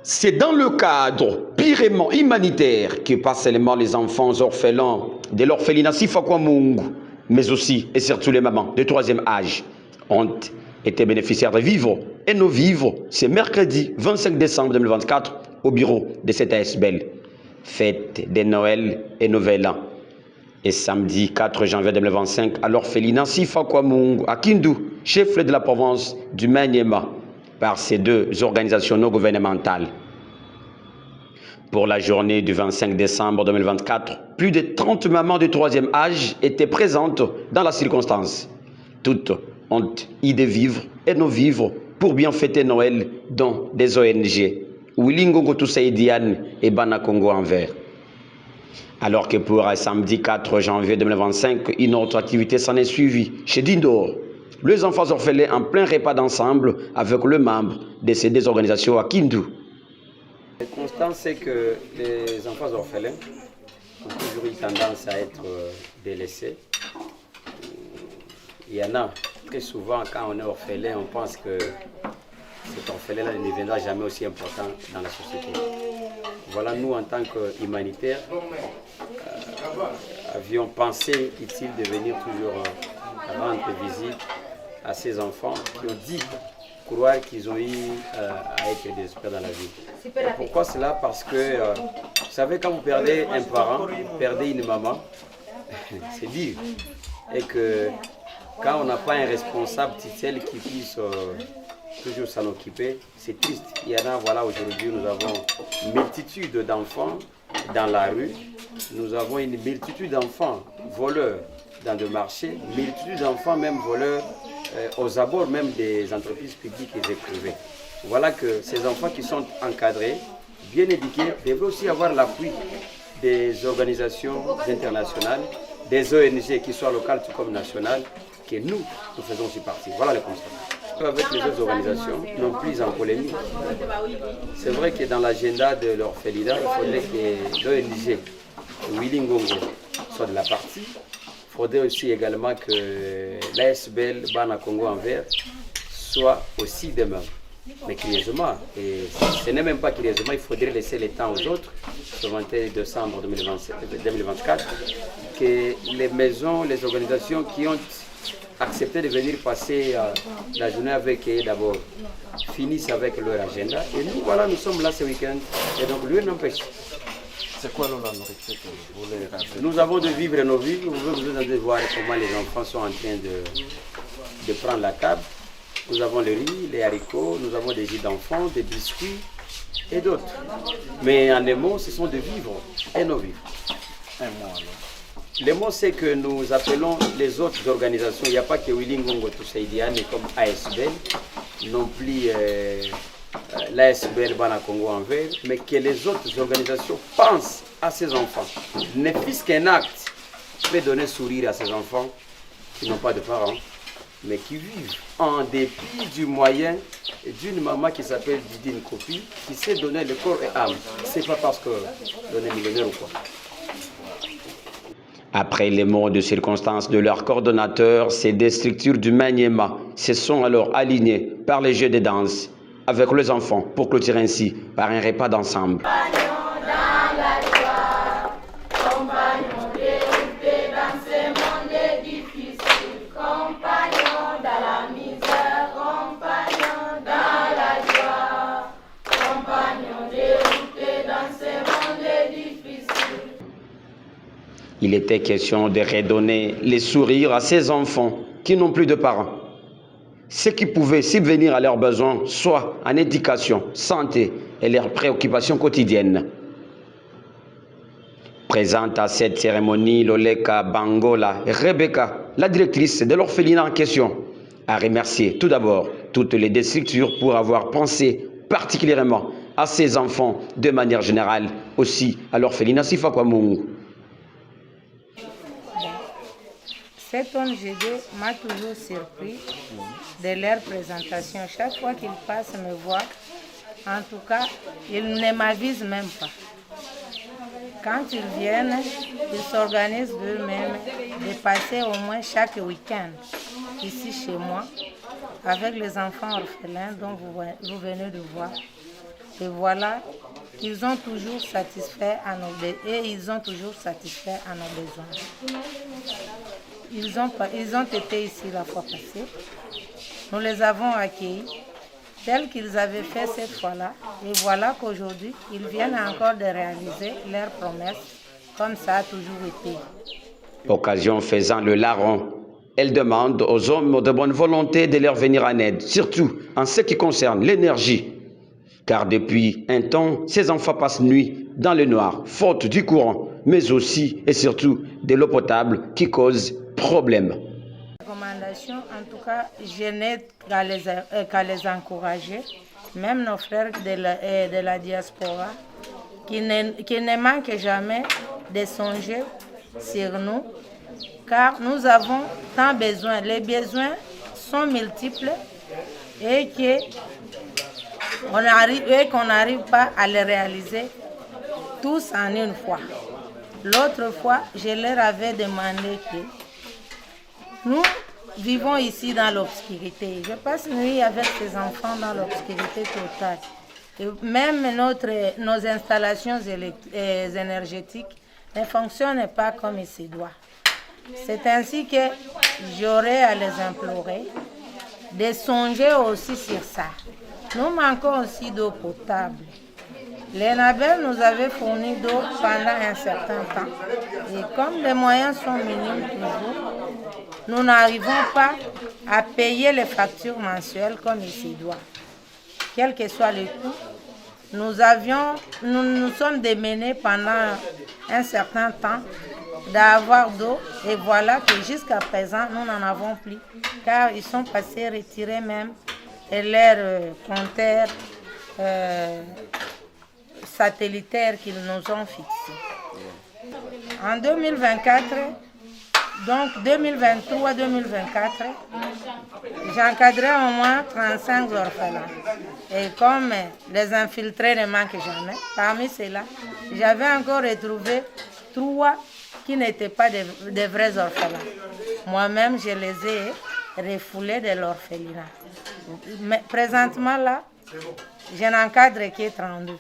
C'est dans le cadre purement humanitaire que pas seulement les enfants orphelins de l'orphelinat Sifakwamungu, mais aussi et surtout les mamans de troisième âge ont été bénéficiaires de vivres et nos vivres. C'est mercredi 25 décembre 2024 au bureau de cette ASBL. Fête de Noël et Nouvel An. Et samedi 4 janvier 2025 à l'orphelinat Sifakwamungu à Kindu, chef-lieu de la province du Maniema, par ces deux organisations non gouvernementales. Pour la journée du 25 décembre 2024, plus de 30 mamans de troisième âge étaient présentes dans la circonstance. Toutes ont eu des vivres et nos vivres pour bien fêter Noël dans des ONG, Wilingongo Toussaïdiane et Banakongo Envers. Alors que pour samedi 4 janvier 2025, une autre activité s'en est suivie chez Dindor. Les enfants orphelins en plein repas d'ensemble avec le membre de ces deux organisations à Kindu. La constante, c'est que les enfants orphelins ont toujours eu tendance à être délaissés. Il y en a très souvent, quand on est orphelin, on pense que cet orphelin-là ne deviendra jamais aussi important dans la société. Voilà, nous, en tant qu'humanitaires, avions pensé utile de venir toujours rendre visite à ces enfants qui ont dit croire qu'ils ont eu à être des experts dans la vie. Et pourquoi cela? Parce que, vous savez, quand vous perdez un parent, vous perdez une maman, c'est dur. Et que quand on n'a pas un responsable tel qui puisse toujours s'en occuper, c'est triste. Il y en a, voilà, aujourd'hui, nous avons une multitude d'enfants dans la rue. Nous avons une multitude d'enfants voleurs dans le marché, une multitude d'enfants même voleurs aux abords même des entreprises publiques et privées. Voilà que ces enfants qui sont encadrés, bien éduqués, devraient aussi avoir l'appui des organisations internationales, des ONG qui soient locales tout comme nationales, que nous faisons aussi partie. Voilà le constat. Avec les autres organisations, non plus en polémique. C'est vrai que dans l'agenda de l'orphelinat, il faudrait que l'ONG Wilingongo soit de la partie. Il faudrait aussi également que l'ASBL Banakongo Envers soit aussi de même. Mais curieusement, et ce n'est même pas curieusement, il faudrait laisser le temps aux autres, le 21 décembre 2024, que les maisons, les organisations qui ont accepté de venir passer la journée avec eux d'abord finissent avec leur agenda. Et nous, voilà, nous sommes là ce week-end. Et donc, lui n'empêche. C'est quoi la nourriture que vous voulez rajouter? Nous avons de vivre nos vies. Vous allez voir comment les enfants sont en train de prendre la table. Nous avons le riz, les haricots, nous avons des jus d'enfants, des biscuits et d'autres. Mais en un mot, ce sont des vivres et nos vivres. Un mot alors. Le mot, c'est que nous appelons les autres organisations. Il n'y a pas que Wilingongo Toussaïdiane comme ASBL, non plus l'ASBL Banakongo Envers, mais que les autres organisations pensent à ces enfants. Ne fût-ce qu'un acte peut donner sourire à ces enfants qui n'ont pas de parents, mais qui vivent en dépit du moyen d'une maman qui s'appelle Didine Kopi, qui sait donner le corps et âme. C'est pas parce que l'on est millionnaire ou quoi. Après les mots de circonstance de leurs coordonnateurs, ces deux structures du Maniema se sont alors alignées par les jeux de danse avec les enfants pour clôturer ainsi par un repas d'ensemble. Il était question de redonner les sourires à ces enfants qui n'ont plus de parents. Ceux qui pouvaient subvenir à leurs besoins, soit en éducation, santé et leurs préoccupations quotidiennes. Présente à cette cérémonie, Loleka Bangola Rebecca, la directrice de l'orphelinat en question, a remercié tout d'abord toutes les deux structures pour avoir pensé particulièrement à ces enfants de manière générale, aussi à l'orphelinat Sifakwamungu. Cet ONG m'a toujours surpris de leur présentation. Chaque fois qu'ils passent me voir, en tout cas, ils ne m'avisent même pas. Quand ils viennent, ils s'organisent d'eux-mêmes de passer au moins chaque week-end ici chez moi avec les enfants orphelins dont vous venez de voir. Et voilà, ils ont toujours satisfait à nos besoins. Ils ont été ici la fois passée. Nous les avons accueillis tels qu'ils avaient fait cette fois-là. Et voilà qu'aujourd'hui, ils viennent encore de réaliser leurs promesses, comme ça a toujours été. Occasion faisant le larron, elle demande aux hommes de bonne volonté de leur venir en aide, surtout en ce qui concerne l'énergie. Car depuis un temps, ces enfants passent nuit dans le noir, faute du courant, mais aussi et surtout de l'eau potable qui cause problème. En tout cas, je n'ai qu'à les encourager, même nos frères de la diaspora, qui ne manquent jamais de songer sur nous, car nous avons tant besoin. Les besoins sont multiples et qu'on n'arrive pas à les réaliser tous en une fois. L'autre fois, je leur avais demandé que nous vivons ici dans l'obscurité. Je passe nuit avec ces enfants dans l'obscurité totale. Et même nos installations énergétiques ne fonctionnent pas comme il se doit. C'est ainsi que j'aurais à les implorer de songer aussi sur ça. Nous manquons aussi d'eau potable. L'ENABEL nous avait fourni d'eau pendant un certain temps. Et comme les moyens sont minimes toujours, nous n'arrivons pas à payer les factures mensuelles comme il se doit. Quel que soit le coût, nous sommes démenés pendant un certain temps d'avoir d'eau. Et voilà que jusqu'à présent, nous n'en avons plus. Car ils sont passés retirer même leurs compteurs satellitaires qu'ils nous ont fixés. En 2024, donc 2023-2024, j'encadrais au moins 35 orphelins. Et comme les infiltrés ne manquent jamais, parmi ceux-là, j'avais encore retrouvé 3 qui n'étaient pas de vrais orphelins. Moi-même, je les ai refoulés de l'orphelinat. Mais présentement, là, je n'encadre que 32.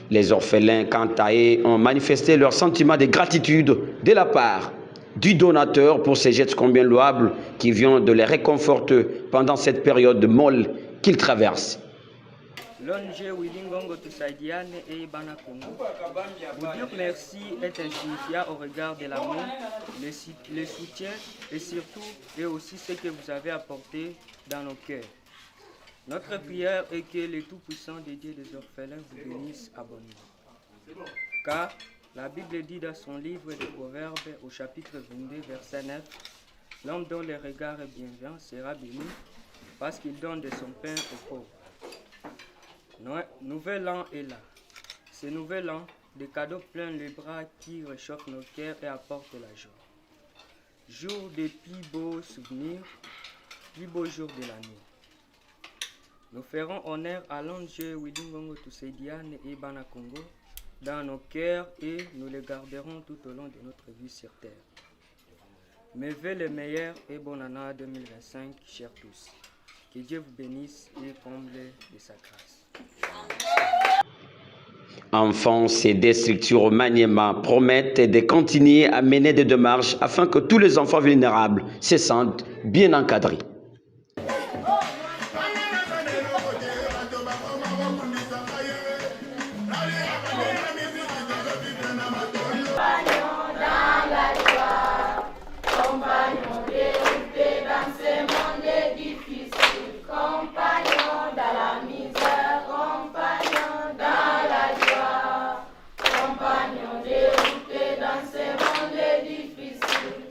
Les orphelins, quant à eux, ont manifesté leur sentiment de gratitude de la part du donateur pour ces gestes combien louables qui viennent de les réconforter pendant cette période molle qu'ils traversent. L'ONG Wilingongo Tusaidiane et Bana Congo. Vous dire merci est insignifiant au regard de l'amour, le soutien et surtout et aussi ce que vous avez apporté dans nos cœurs. Notre prière est que le Tout-Puissant des dieux des orphelins vous bénisse abondamment. Car la Bible dit dans son livre de Proverbes au chapitre 22, verset 9, « L'homme dont le regard est bienveillant sera béni parce qu'il donne de son pain aux pauvres. » Nouvel an est là. Ce nouvel an, des cadeaux plein les bras qui réchauffent nos cœurs et apportent la joie. Jour des plus beaux souvenirs, plus beaux jours de l'année. Nous ferons honneur à l'ONG Wilingongo Tusaidiane et Bana Congo dans nos cœurs et nous les garderons tout au long de notre vie sur terre. Mes vœux les meilleurs et bonne année 2025, chers tous. Que Dieu vous bénisse et comble de sa grâce. Enfin, ces deux structures au Maniema promettent de continuer à mener des démarches afin que tous les enfants vulnérables se sentent bien encadrés.